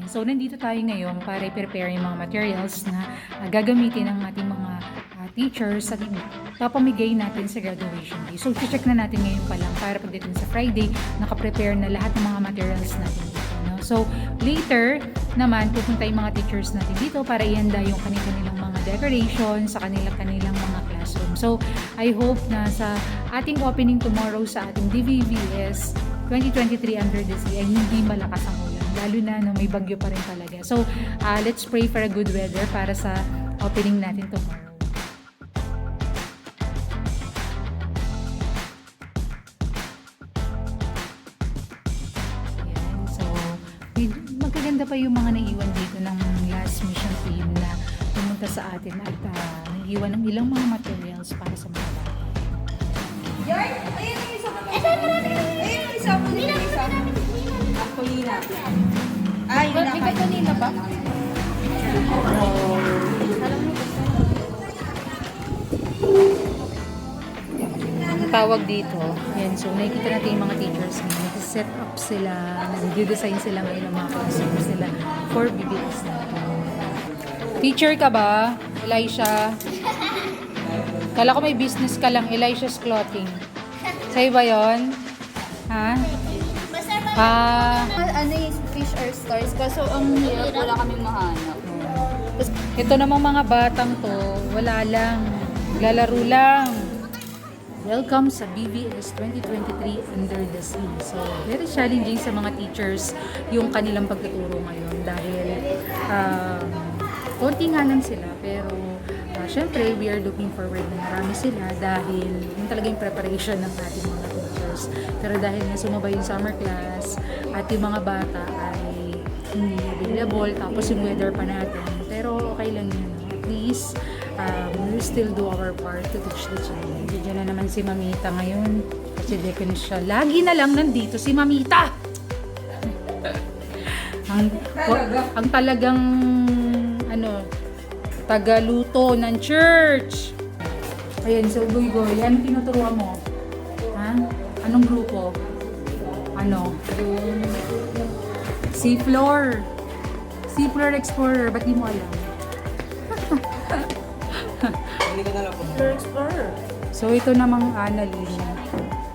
So, nandito tayo ngayon para i-prepare yung mga materials na gagamitin ng ating mga teachers at papamigay natin sa graduation day. So, check na natin ngayon pa lang para pagdating sa Friday, nakaprepare na lahat ng mga materials natin dito. No? So, later naman, pupunta yung mga teachers natin dito para ihanda yung kanilang mga decorations sa kanilang mga classroom. So, I hope na sa ating opening tomorrow sa ating DVVS 2023 Under the Sea ay hindi malakas ang ulan. Lalo na no, may bagyo pa rin talaga. So, let's pray for a good weather para sa opening natin tomorrow. Ayan, so, magaganda pa yung mga naiwan dito ng last mission team na pumunta sa atin at naiwan ng ilang mga materials para sa mga bata. Yarn? Ayun yung isa ko. Ayun yung isa ko. Ako yun na. Ah, yun na. Ikaw kanina ba? Ang tawag dito, yan, so nakikita natin yung mga teachers na nag-set up sila, nag-design sila ngayon ng mga classrooms nila for BBS natin. Teacher ka ba, Elisha? Kala ko may business ka lang, Elisha's Clothing. Sa'yo ba yun? Ha? Ano yung fish or stars? Kaso ang hirap, wala kaming mahanap. Ito namang mga batang to, wala lang, lalaro lang. Welcome sa BBS 2023 Under the Sea. So, very challenging sa mga teachers yung kanilang pagtuturo ngayon dahil konti nga lang sila pero syempre we are looking forward na marami sila dahil yun talaga yung preparation ng ating mga teachers. Pero dahil nga sumabay yung summer class at yung mga bata ay hindi available tapos yung weather pa natin. Pero okay lang yun. At least we'll still do our part to teach the children. Diyan na naman si Mamita ngayon. Kasi dekan siya. Lagi na lang nandito si Mamita! ang talagang tagaluto ng church. Ayan, so Goy-Goy, ano tinuturuan mo? Ha? Anong grupo? Ano? Seafloor. Seafloor Explorer. Ba't di mo alam? Explorer, explorer. So, ito namang Annalyn.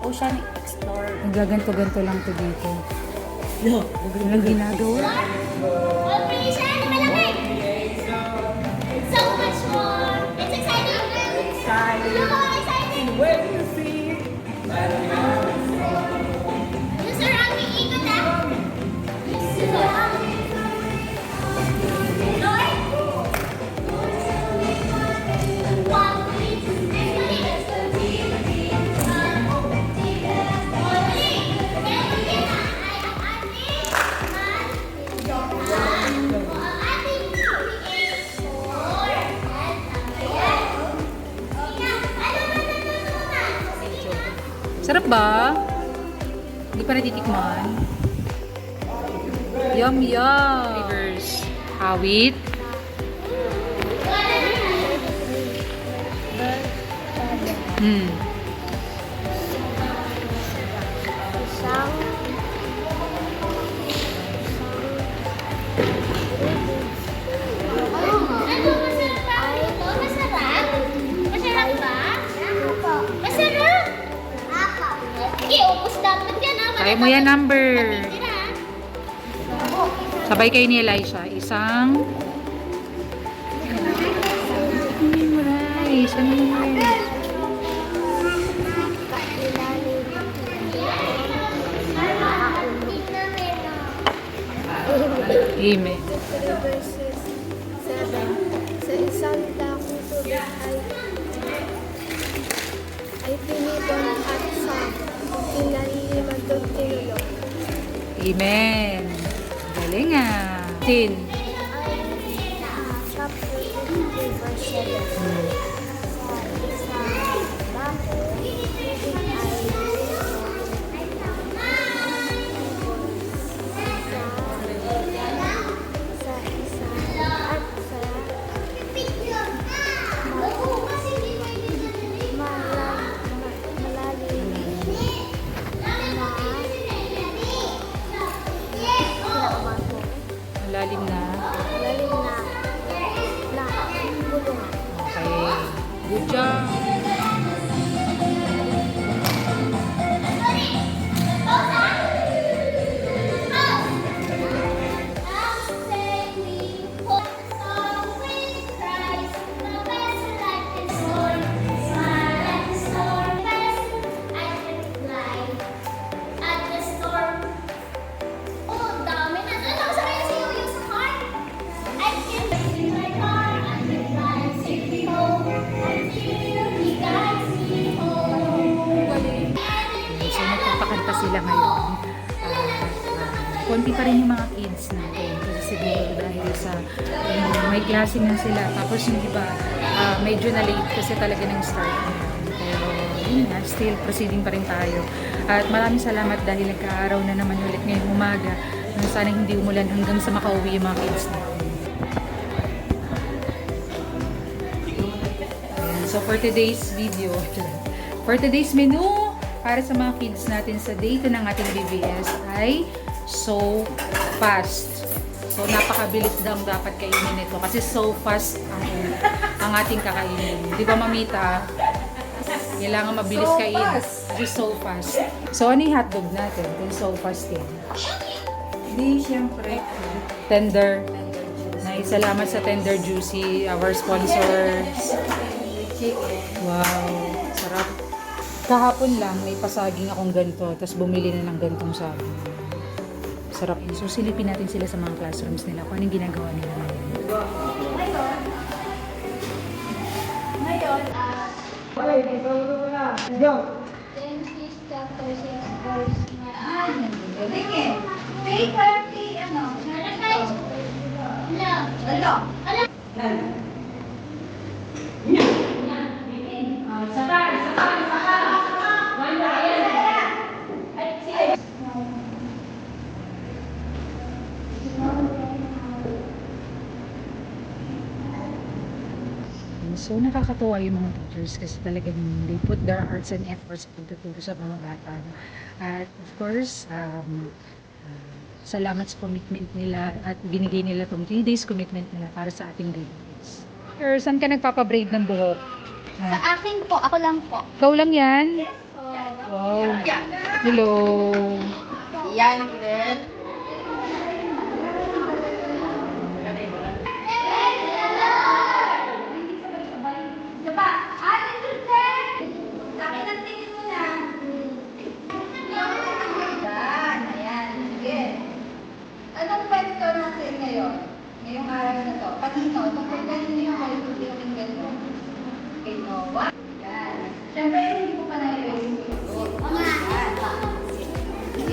Ocean Explorer. Nagaganto-ganto lang to dito. No. Ano ginagawa? So much more. It's exciting. Exciting. Where do you see? Yung surrounding ikot ah. Lord. One, Sarap ba? Hindi pa natitikman. Yum, yum! Flavors. Awit. Ano, masarap ba ito? Masarap? Masarap ba? Masarap? Sige, upos dapat yan ah. Kaya mo yan, number. Tira ah. Sabay kayo ni Elisha. Isang... Rice. Ano yung rice? Ime. Verses 7. Sa isang dakong tubig ay pinipon at sa pinaliman doon tinulog. Amen. Galing ah. Tin. Chapter 53 verse 7. Sa isang dakong tubig sa isang at sa malalim na malalim na. Lalim na bulungan. Okay. Good job. So, nagpapakanta sila ngayon. Konti pa rin yung mga kids natin. Kasi siguro dahil sa may klase na sila. Tapos yung iba, medyo na late kasi talaga ng start. Pero yun nga, still proceeding pa rin tayo. At maraming salamat dahil nagka-araw na naman ulit ngayong umaga. Sana hindi umulan hanggang sa makauwi yung mga kids natin. Ayan, so for today's video, for today's menu, para sa mga kids natin sa day 2 ng ating BBS ay so fast. So napakabilis daw dapat kainin ito kasi so fast ang ating kakainin. Di ba, Mamita? Kailangan mabilis So kainin. fast. Kasi so fast. So ano yung hotdog natin? Yung so fast yan. Hindi, siyempre. Tender. Salamat sa Tender Juicy, our sponsors. Wow, sarap. Kahapon lang, may pasaging akong ganito, tapos bumili na ng gantong saging. Sarap. So, silipin natin sila sa mga classrooms nila kung anong ginagawa nila ngayon. Genesis chapter 6 verse 9. Galing Pay 30, ano? So, nakakatuwa yung mga teachers kasi talagang they put their hearts and efforts pagtuturo sa mga bata. At of course, salamat sa commitment nila at binigay nila itong 3 days commitment nila para sa ating grades. Sir, saan ka nagpapabraid ng buhok? Sa akin po, ako lang po. Ikaw lang yan? Wow. Hello. Yan, Glenn. Anong kwento natin ngayon? Ngayong araw na to. Kanino? Tungkol kanino yung kwento kaming gano'n? Kay Noah? Yan. Siyempre, hindi ko pa na-erase yung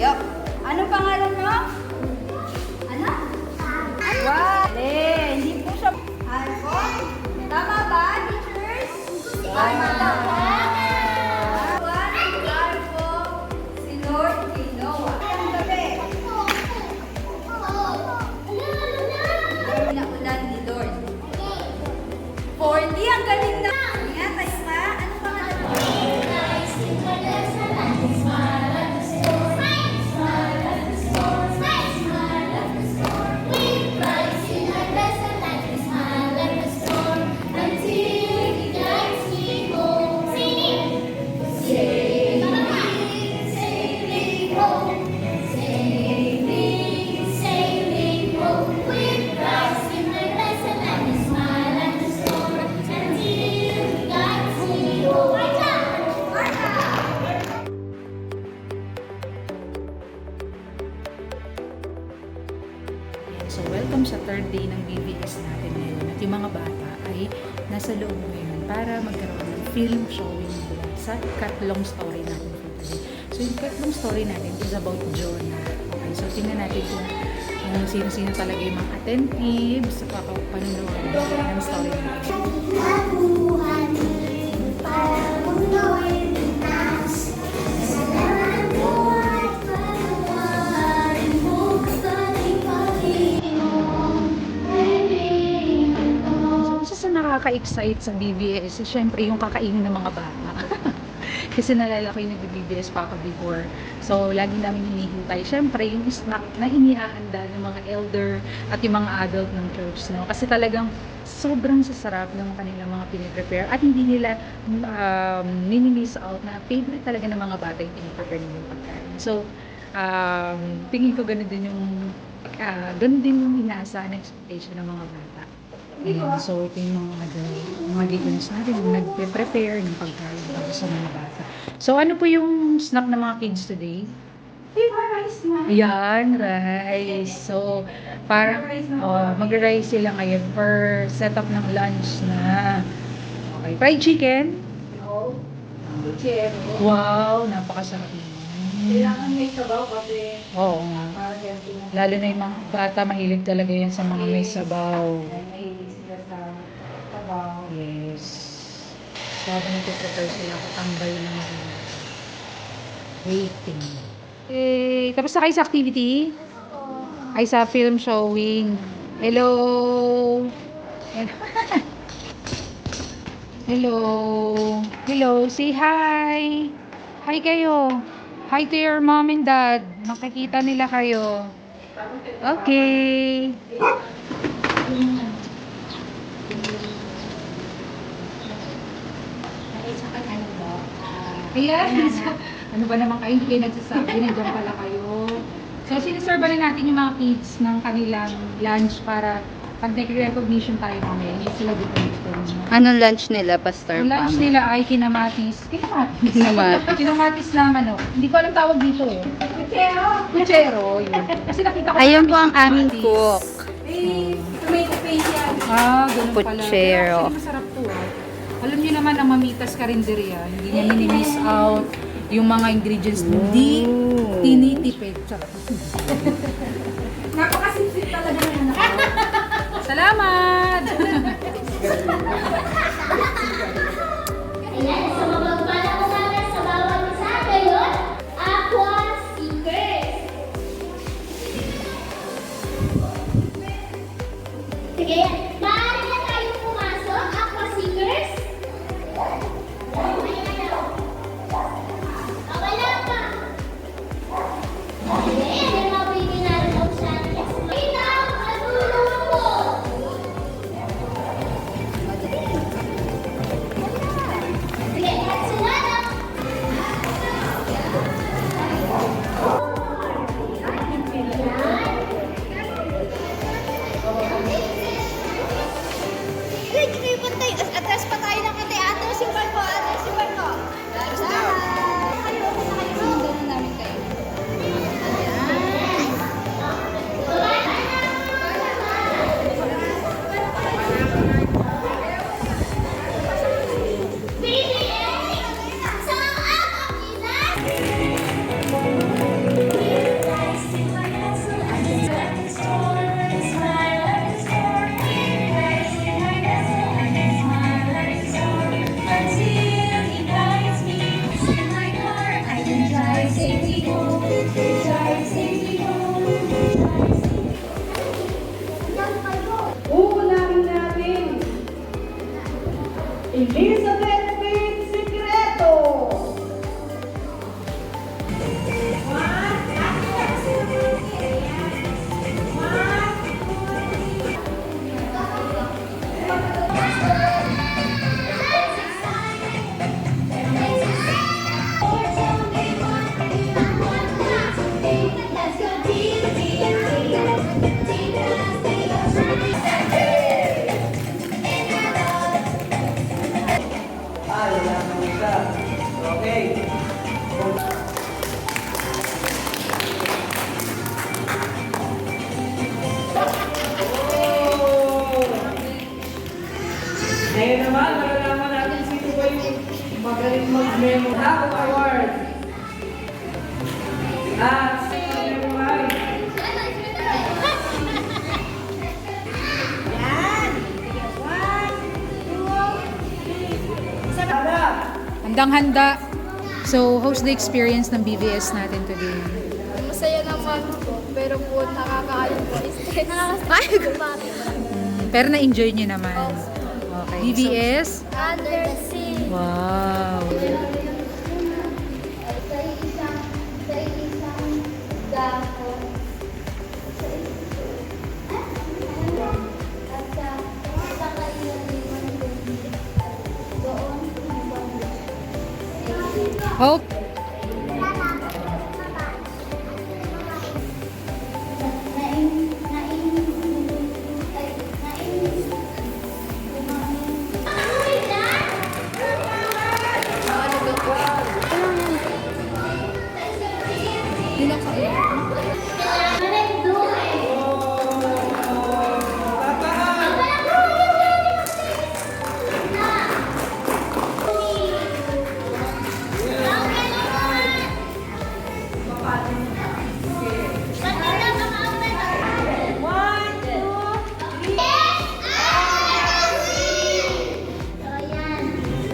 Yup. Anong pangalan mo? Ano? Wow! Hindi po siya... Alpo? Tama ba, teachers? Tama ba? Alpo, si Lord kay Noah. Ang gabi. Ulan ni Lord. 40, ang galing na. Nga, tayo ka. Ano pangalan mo? So, welcome sa third day ng BBS natin ngayon. At yung mga bata ay nasa loob ngayon para magkaroon ng film showing nila sa ikatlong story natin for today. So, yung ikatlong story natin is about Jonah. Okay, so tingnan natin kung sino-sino talaga yung mga attentive sa panunood ng story natin. Nakaka-excite sa BBS, syempre yung kakainin ng mga bata. Kasi nalala ko yung nag-BBS pa ako before. So, lagi namin hinihintay. Siyempre, yung snack na inihahanda ng mga elder at yung mga adult ng church, no? Kasi talagang sobrang sasarap ng kanilang mga piniprepare at hindi nila nini-miss out na favorite talaga ng mga bata yung piniprepare nilang pagkain. So, tingin ko ganun din yung inaasahan ng expectation ng mga bata. Ayan, so ito yung mga deacons natin yung nagpe-prepare ng pagkain para sa mga bata. So ano po yung snack ng mga kids today? Rice na. Yan, rice. So, mag-rice sila ngayon for setup ng lunch na. Okay, fried chicken? No. Chef. Wow, napakasarap naman. Kailangan may sabaw kasi Oo nga. para ganito na. Lalo na yung mga bata, mahilig talaga yan sa mga may sabaw. Mahilig sila sa sabaw. Yes. So, habang nagpe-prepare sila, katambay lang ako. Waiting. Okay, tapos na kayo sa activity? Ay, sa film showing. Hello! Hello! Hello! Say hi! Hi kayo! Hi to your mom and dad. Makikita nila kayo. Okay. Ayan. Ano ba naman kayo? Hindi kayo nagsasabi. Nandiyan pala kayo. So, siniserve na natin yung mga kids ng kanilang lunch para pag nag-recognition tayo mamaya, hindi sila dito. Anong lunch nila, Pastor Yung lunch Pam? nila ay kinamatis. Kinamatis. Kinamatis na ano. Hindi ko alam tawag dito eh. Kutsero! Kutsero. Yun. Kasi nakita ko. Ayun po ang aming kamatis. cook. May tomato paste yan. Ganun pala. Kutsero. Pero actually masarap to Alam niyo naman ang Mamitas Karinderya, hindi niya minimiss out yung mga ingredients hindi tinitipid. Sarap. Napakasipsip talaga ng anak ko. Salamat! Ayan, sa mapagpalang umaga sa bawat isa ngayon, Aqua Seekers. Sige, maaari na tayong pumasok, Aqua Seekers. Wala pa. Sige, may mabibigyan natin ang challenge. Ikaw, matulong mo. Sige, sunod. Wait, kayo pantay. Atras pa tayo ng kate. Atras yung barko. Atras yung barko. Atras down. Kayo, okay na kayo. Sundan na namin kayo. Uunahin natin Elizabeth Faith Secreto. Ngayon naman, malalaman natin sino ba yung magaling mag-memo. Dapat award. At sino ang memorize? Handang-handa. So, how's the experience ng BVS natin today? Masaya naman po, pero po nakakaayos po. Pero na-enjoy niyo naman. Okay. BVS? Under the sea. Wow. Oh,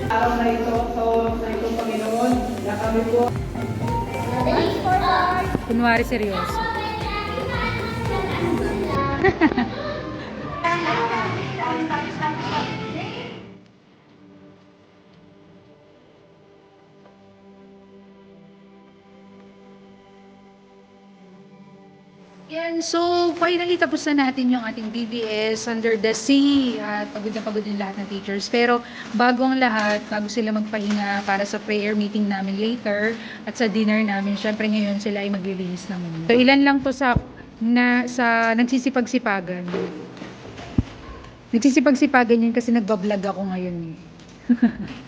Araw na ito, sa itong Panginoon, na kami po kunwari seryoso. Yan, so finally tapos na natin yung ating BBS Under the Sea at pagod na pagod yung lahat ng teachers. Pero bago ang lahat, bago sila magpahinga para sa prayer meeting namin later at sa dinner namin, syempre ngayon sila ay maglilinis ng mundo. So ilan lang to sa nagsisipag-sipagan. Nagsisipag-sipagan yun kasi nagbablog ako ngayon eh.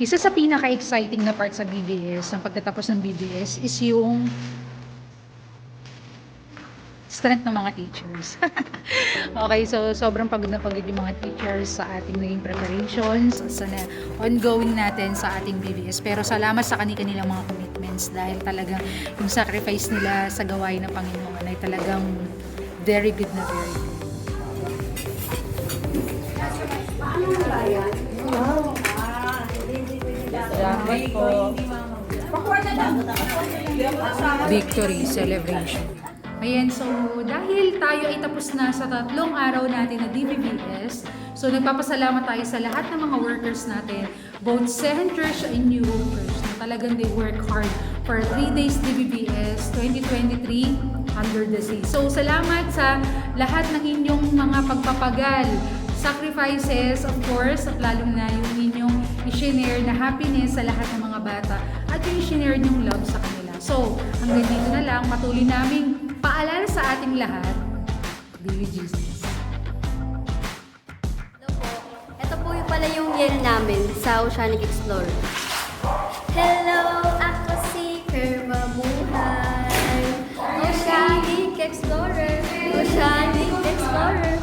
Isa sa pinaka-exciting na part sa BBS, ng pagtatapos ng BBS, is yung strength ng mga teachers. Okay, so sobrang pagod na pagod yung mga teachers sa ating naging preparations, sa ongoing natin sa ating BBS. Pero salamat sa kanilang mga commitments dahil talagang yung sacrifice nila sa gawain ng Panginoon ay talagang very good na very good. Victory celebration. Ayan, so dahil tayo ay tapos na sa 3 araw natin na DBBS, so nagpapasalamat tayo sa lahat ng mga workers natin, both Sehen Church and New Hope Church, na talagang they work hard for 3 days DBBS 2023 Under the Sea. So salamat sa lahat ng inyong mga pagpapagal, sacrifices, of course, at lalo na yung inyong i-share na happiness sa lahat ng mga bata at yung i-share yung love sa kanila. So, hanggang dito na lang, patuloy naming paalala sa ating lahat, Baby Jesus. Hello po. Ito po yung pala yung year namin sa Oceanic Explorer. Hello, ako si Kerma Buhay. Oceanic Explorer. Oceanic Explorer.